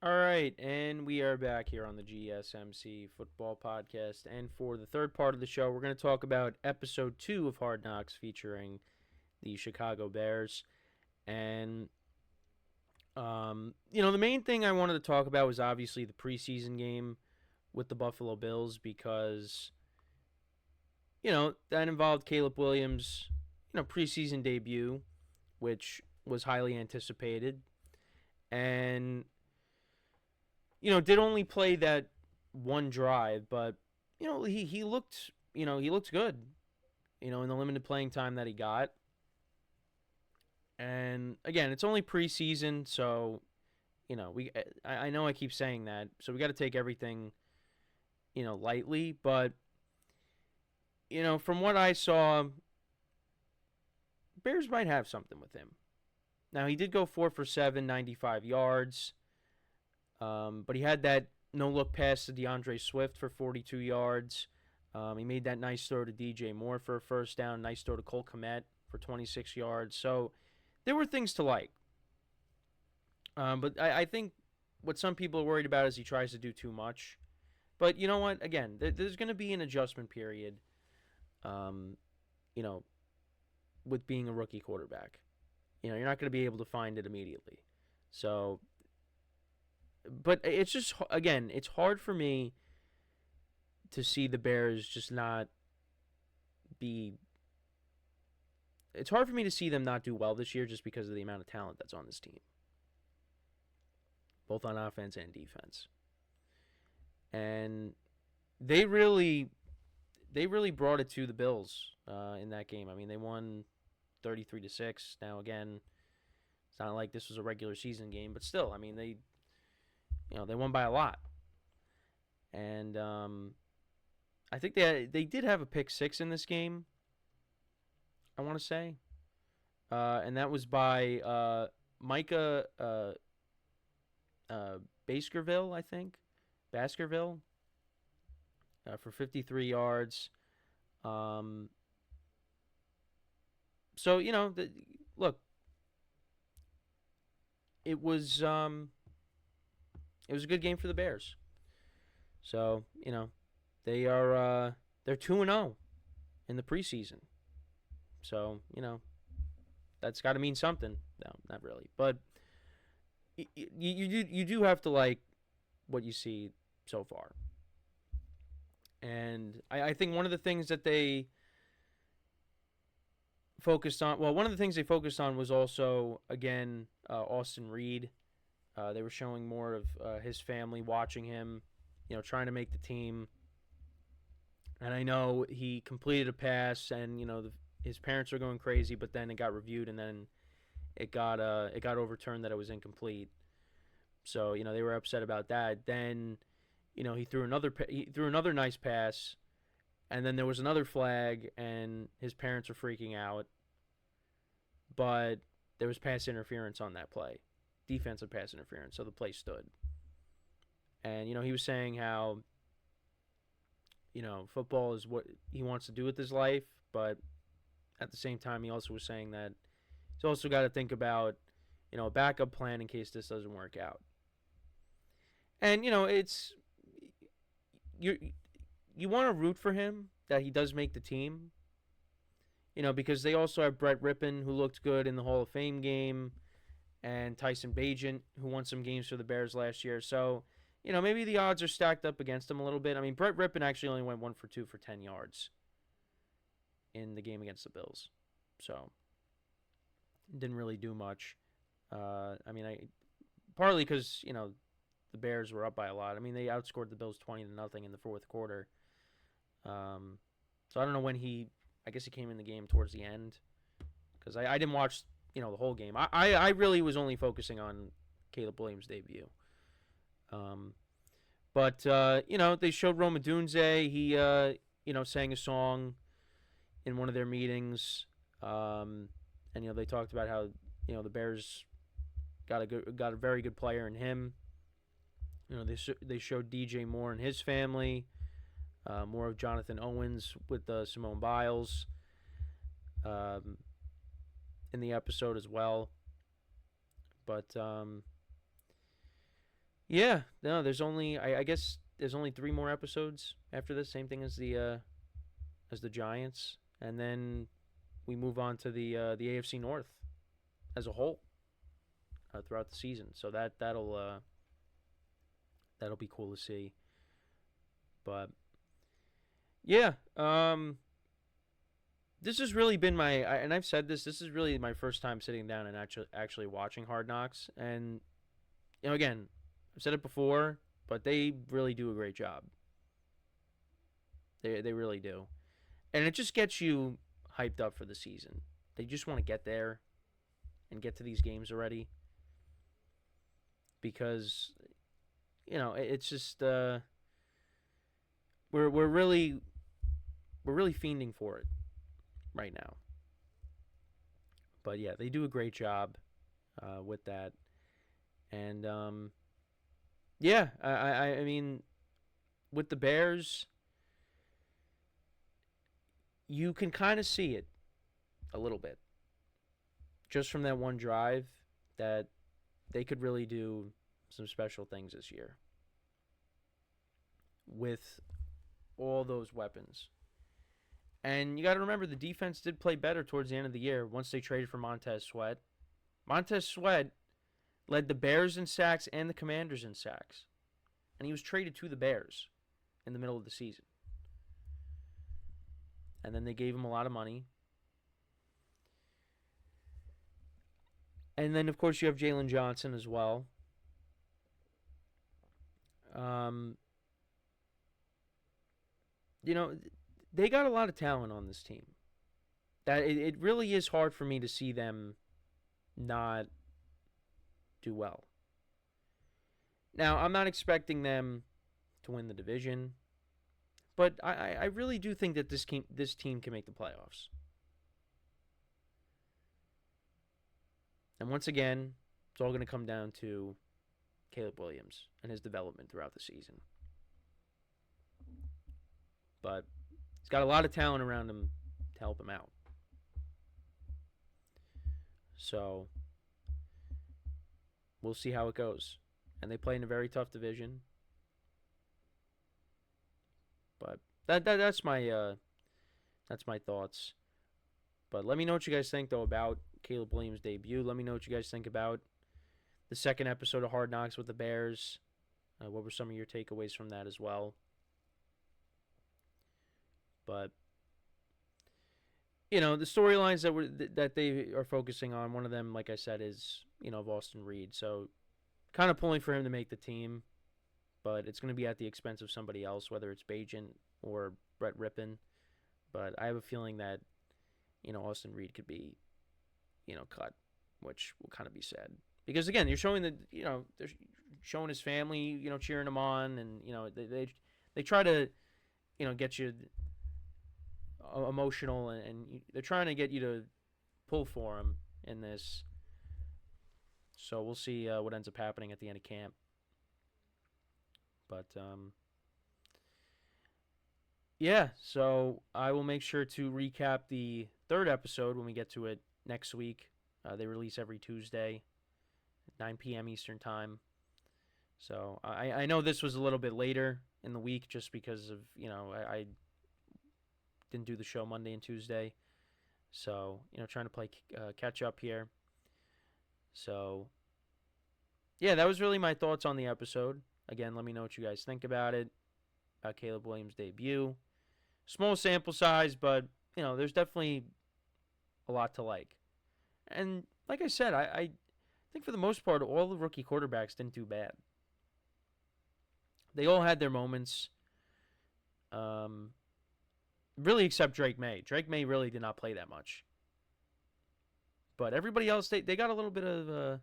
All right, and we are back here on the GSMC Football Podcast. And for the third part of the show, we're going to talk about episode 2 of Hard Knocks featuring the Chicago Bears. And, the main thing I wanted to talk about was obviously the preseason game with the Buffalo Bills because, that involved Caleb Williams', preseason debut, which was highly anticipated. And did only play that one drive, but he looked he looked good, in the limited playing time that he got. And again, it's only preseason, so I know I keep saying that, so we got to take everything lightly, but from what I saw, Bears might have something with him. Now he did go 4 for 7, 95 yards. But he had that no-look pass to DeAndre Swift for 42 yards. He made that nice throw to DJ Moore for a first down. Nice throw to Cole Kmet for 26 yards. So there were things to like. But I think what some people are worried about is he tries to do too much. But you know what? Again, there's going to be an adjustment period, um, you know, with being a rookie quarterback. You're not going to be able to find it immediately. So but it's just, again, it's hard for me to see the Bears just not be. It's hard for me to see them not do well this year just because of the amount of talent that's on this team, both on offense and defense. And they really brought it to the Bills in that game. I mean, they won 33-6. Now, again, it's not like this was a regular season game, but still, I mean, they won by a lot. And I think they did have a pick six in this game, I want to say. And that was by Micah Baskerville, I think. Baskerville for 53 yards. So, look, it was a good game for the Bears. So, they're 2-0 in the preseason. So, that's got to mean something. No, not really. But you do have to like what you see so far. And I think one of the things that they focused on, one of the things they focused on was also, again, Austin Reed. They were showing more of his family watching him, trying to make the team. And I know he completed a pass, and his parents were going crazy, but then it got reviewed, and then it got overturned that it was incomplete. So they were upset about that. Then he threw another nice pass, and then there was another flag, and his parents were freaking out. But there was pass interference on that play, defensive pass interference, so the play stood. And he was saying how football is what he wants to do with his life, but at the same time, he also was saying that he's also got to think about a backup plan in case this doesn't work out. And it's you want to root for him that he does make the team. Because they also have Brett Rippon, who looked good in the Hall of Fame game, and Tyson Bagent, who won some games for the Bears last year. So, maybe the odds are stacked up against him a little bit. I mean, Brett Rippon actually only went 1 for 2 for 10 yards in the game against the Bills. So, didn't really do much. Partly because, the Bears were up by a lot. I mean, they outscored the Bills 20-0 in the fourth quarter. So I don't know when I guess he came in the game towards the end, because I didn't watch the whole game. I really was only focusing on Caleb Williams' debut. But they showed Rome Odunze. He sang a song in one of their meetings, and they talked about how the Bears got a very good player in him. They showed DJ Moore and his family. More of Jonathan Owens with Simone Biles in the episode as well. But, Yeah, no, there's only I guess there's only 3 more episodes after this. Same thing as the Giants, and then we move on to the AFC North as a whole throughout the season. So that'll be cool to see. But yeah, this has really been and I've said this. This is really my first time sitting down and actually watching Hard Knocks. And again, I've said it before, but they really do a great job. They really do, and it just gets you hyped up for the season. They just want to get there and get to these games already, because it's just we're really fiending for it right now. But yeah, they do a great job with that, and yeah, I mean, with the Bears, you can kind of see it a little bit just from that one drive that they could really do some special things this year with all those weapons. And you got to remember, the defense did play better towards the end of the year once they traded for Montez Sweat. Montez Sweat led the Bears in sacks and the Commanders in sacks. And he was traded to the Bears in the middle of the season. And then they gave him a lot of money. And then, of course, you have Jalen Johnson as well. They got a lot of talent on this team. That it really is hard for me to see them not do well. Now, I'm not expecting them to win the division, but I really do think that this team can make the playoffs. And once again, it's all going to come down to Caleb Williams and his development throughout the season. But he's got a lot of talent around him to help him out. So we'll see how it goes. And they play in a very tough division. But that's my thoughts. But let me know what you guys think, though, about Caleb Williams' debut. Let me know what you guys think about the second episode of Hard Knocks with the Bears. What were some of your takeaways from that as well? But the storylines that they are focusing on, one of them, like I said, is of Austin Reed. So kind of pulling for him to make the team, but it's going to be at the expense of somebody else, whether it's Bagent or Brett Rippon. But I have a feeling that Austin Reed could be cut, which will kind of be sad. Because again, you're showing that they're showing his family, cheering him on, and they try to get you emotional, and they're trying to get you to pull for him in this. So we'll see what ends up happening at the end of camp. But yeah, so I will make sure to recap the third episode when we get to it next week. They release every Tuesday, 9 p.m. Eastern Time. So I know this was a little bit later in the week just because of, I didn't do the show Monday and Tuesday. So, trying to play catch up here. So, yeah, that was really my thoughts on the episode. Again, let me know what you guys think about it, about Caleb Williams' debut. Small sample size, but, there's definitely a lot to like. And like I said, I think for the most part, all the rookie quarterbacks didn't do bad. They all had their moments. Really except Drake May. Drake May really did not play that much. But everybody else, they got a little bit of...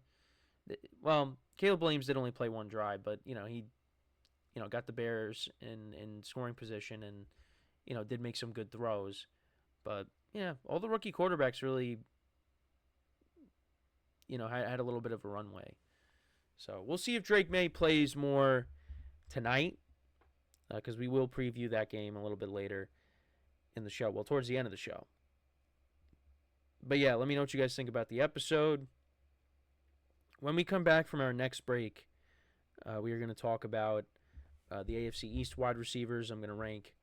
Caleb Williams did only play one drive, but, he got the Bears in scoring position and, did make some good throws. But, yeah, all the rookie quarterbacks really, had a little bit of a runway. So we'll see if Drake May plays more tonight, because we will preview that game a little bit later in the show. Well, towards the end of the show. But yeah, let me know what you guys think about the episode. When we come back from our next break, We are going to talk about the AFC East wide receivers. I'm going to rank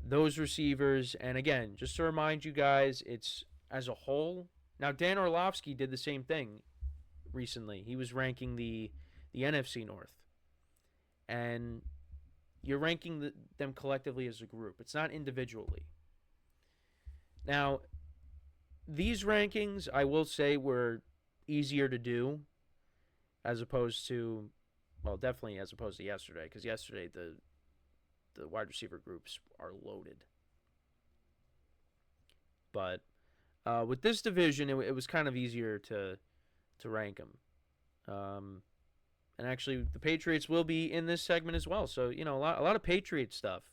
those receivers. And again, just to remind you guys, it's as a whole. Now, Dan Orlovsky did the same thing recently. He was ranking the NFC North. And you're ranking them collectively as a group. It's not individually. Now, these rankings, I will say, were easier to do as opposed to, well, definitely as opposed to yesterday, because yesterday the wide receiver groups are loaded. But with this division, it was kind of easier to rank them. And actually, the Patriots will be in this segment as well. So, a lot of Patriot stuff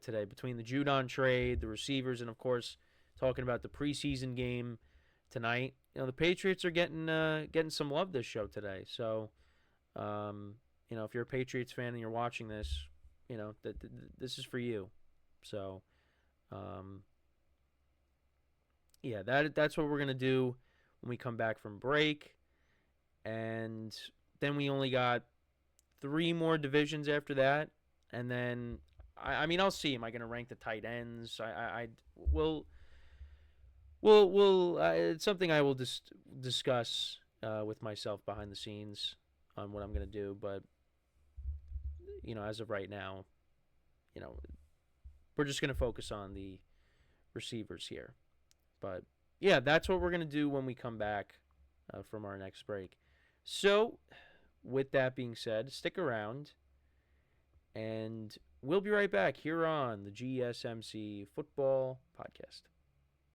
today between the Judon trade, the receivers, and, of course, talking about the preseason game tonight. The Patriots are getting some love this show today. So, if you're a Patriots fan and you're watching this, this is for you. So, yeah, that's what we're going to do when we come back from break. And then we only got 3 more divisions after that. And then, I'll see. Am I going to rank the tight ends? It's something I will discuss with myself behind the scenes on what I'm going to do. But, as of right now, we're just going to focus on the receivers here. But, yeah, that's what we're going to do when we come back from our next break. So, with that being said, stick around, and we'll be right back here on the GSMC Football Podcast.